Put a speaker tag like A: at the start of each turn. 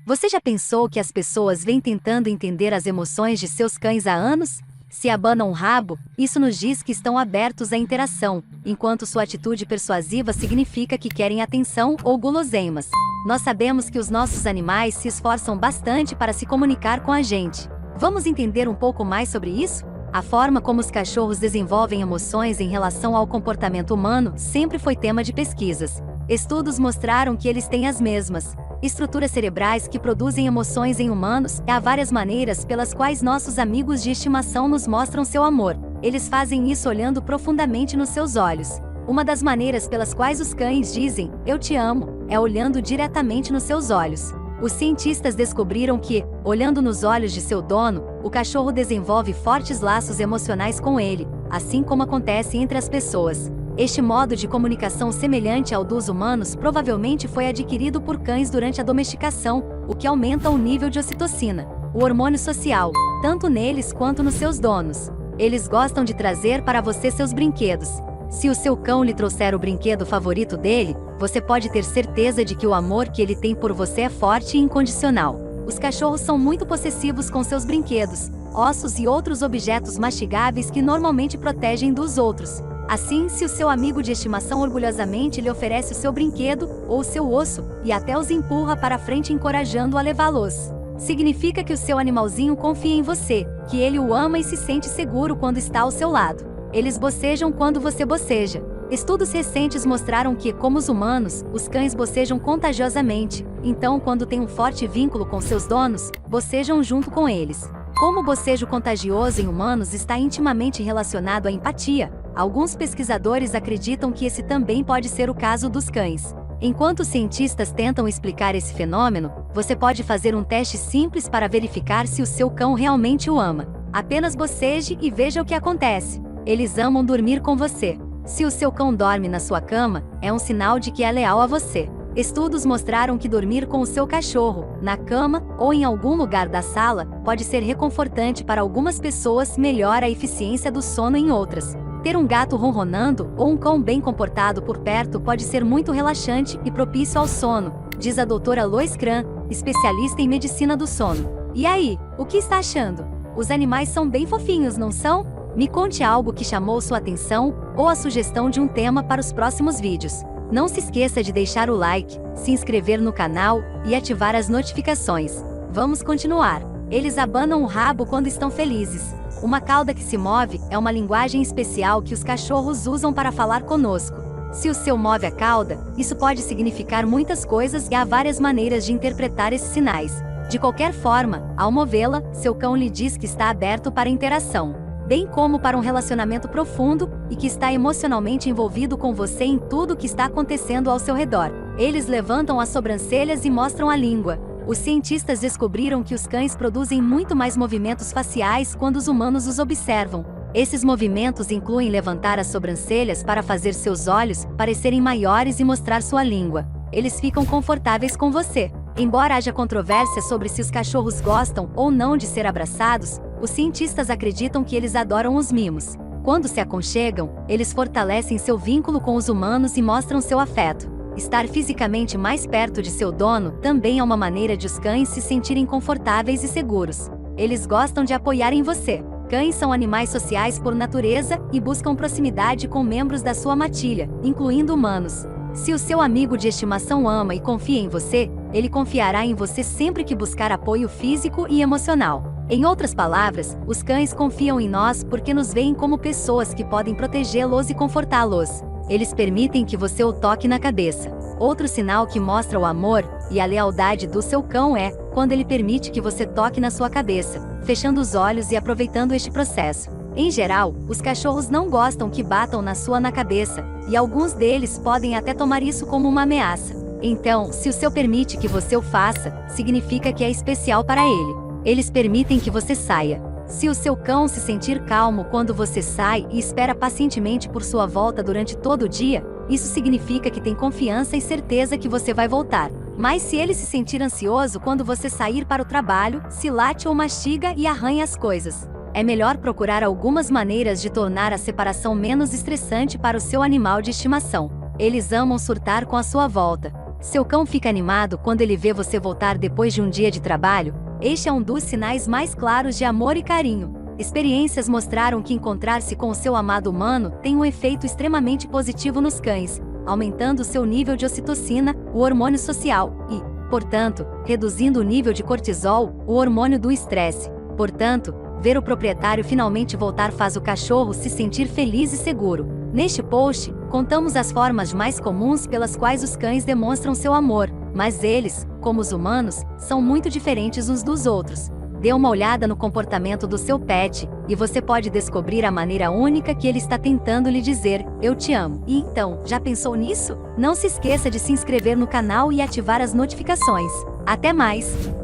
A: Você já pensou que as pessoas vêm tentando entender as emoções de seus cães há anos? Se abanam o rabo, isso nos diz que estão abertos à interação, enquanto sua atitude persuasiva significa que querem atenção ou guloseimas. Nós sabemos que os nossos animais se esforçam bastante para se comunicar com a gente. Vamos entender um pouco mais sobre isso? A forma como os cachorros desenvolvem emoções em relação ao comportamento humano sempre foi tema de pesquisas. Estudos mostraram que eles têm as mesmas estruturas cerebrais que produzem emoções em humanos, e há várias maneiras pelas quais nossos amigos de estimação nos mostram seu amor. Eles fazem isso olhando profundamente nos seus olhos. Uma das maneiras pelas quais os cães dizem "eu te amo" é olhando diretamente nos seus olhos. Os cientistas descobriram que, olhando nos olhos de seu dono, o cachorro desenvolve fortes laços emocionais com ele, assim como acontece entre as pessoas. Este modo de comunicação semelhante ao dos humanos provavelmente foi adquirido por cães durante a domesticação, o que aumenta o nível de ocitocina, o hormônio social, tanto neles quanto nos seus donos. Eles gostam de trazer para você seus brinquedos. Se o seu cão lhe trouxer o brinquedo favorito dele, você pode ter certeza de que o amor que ele tem por você é forte e incondicional. Os cachorros são muito possessivos com seus brinquedos, ossos e outros objetos mastigáveis que normalmente protegem dos outros. Assim, se o seu amigo de estimação orgulhosamente lhe oferece o seu brinquedo, ou o seu osso, e até os empurra para frente encorajando-o a levá-los, significa que o seu animalzinho confia em você, que ele o ama e se sente seguro quando está ao seu lado. Eles bocejam quando você boceja. Estudos recentes mostraram que, como os humanos, os cães bocejam contagiosamente, então quando têm um forte vínculo com seus donos, bocejam junto com eles. Como o bocejo contagioso em humanos está intimamente relacionado à empatia, alguns pesquisadores acreditam que esse também pode ser o caso dos cães. Enquanto os cientistas tentam explicar esse fenômeno, você pode fazer um teste simples para verificar se o seu cão realmente o ama. Apenas boceje e veja o que acontece. Eles amam dormir com você. Se o seu cão dorme na sua cama, é um sinal de que é leal a você. Estudos mostraram que dormir com o seu cachorro, na cama ou em algum lugar da sala, pode ser reconfortante para algumas pessoas, melhora a eficiência do sono em outras. Ter um gato ronronando ou um cão bem comportado por perto pode ser muito relaxante e propício ao sono, diz a doutora Lois Cran, especialista em medicina do sono. E aí, o que está achando? Os animais são bem fofinhos, não são? Me conte algo que chamou sua atenção, ou a sugestão de um tema para os próximos vídeos. Não se esqueça de deixar o like, se inscrever no canal e ativar as notificações. Vamos continuar. Eles abanam o rabo quando estão felizes. Uma cauda que se move é uma linguagem especial que os cachorros usam para falar conosco. Se o seu move a cauda, isso pode significar muitas coisas e há várias maneiras de interpretar esses sinais. De qualquer forma, ao movê-la, seu cão lhe diz que está aberto para interação, bem como para um relacionamento profundo, e que está emocionalmente envolvido com você em tudo o que está acontecendo ao seu redor. Eles levantam as sobrancelhas e mostram a língua. Os cientistas descobriram que os cães produzem muito mais movimentos faciais quando os humanos os observam. Esses movimentos incluem levantar as sobrancelhas para fazer seus olhos parecerem maiores e mostrar sua língua. Eles ficam confortáveis com você. Embora haja controvérsia sobre se os cachorros gostam ou não de ser abraçados, os cientistas acreditam que eles adoram os mimos. Quando se aconchegam, eles fortalecem seu vínculo com os humanos e mostram seu afeto. Estar fisicamente mais perto de seu dono também é uma maneira de os cães se sentirem confortáveis e seguros. Eles gostam de apoiar em você. Cães são animais sociais por natureza e buscam proximidade com membros da sua matilha, incluindo humanos. Se o seu amigo de estimação ama e confia em você, ele confiará em você sempre que buscar apoio físico e emocional. Em outras palavras, os cães confiam em nós porque nos veem como pessoas que podem protegê-los e confortá-los. Eles permitem que você o toque na cabeça. Outro sinal que mostra o amor e a lealdade do seu cão é quando ele permite que você toque na sua cabeça, fechando os olhos e aproveitando este processo. Em geral, os cachorros não gostam que batam na cabeça, e alguns deles podem até tomar isso como uma ameaça. Então, se o seu permite que você o faça, significa que é especial para ele. Eles permitem que você saia. Se o seu cão se sentir calmo quando você sai e espera pacientemente por sua volta durante todo o dia, isso significa que tem confiança e certeza que você vai voltar. Mas se ele se sentir ansioso quando você sair para o trabalho, se late ou mastiga e arranha as coisas, é melhor procurar algumas maneiras de tornar a separação menos estressante para o seu animal de estimação. Eles amam surtar com a sua volta. Seu cão fica animado quando ele vê você voltar depois de um dia de trabalho. Este é um dos sinais mais claros de amor e carinho. Experiências mostraram que encontrar-se com o seu amado humano tem um efeito extremamente positivo nos cães, aumentando seu nível de ocitocina, o hormônio social, e, portanto, reduzindo o nível de cortisol, o hormônio do estresse. Portanto, ver o proprietário finalmente voltar faz o cachorro se sentir feliz e seguro. Neste post, contamos as formas mais comuns pelas quais os cães demonstram seu amor, mas eles, como os humanos, são muito diferentes uns dos outros. Dê uma olhada no comportamento do seu pet, e você pode descobrir a maneira única que ele está tentando lhe dizer, eu te amo. E então, já pensou nisso? Não se esqueça de se inscrever no canal e ativar as notificações. Até mais!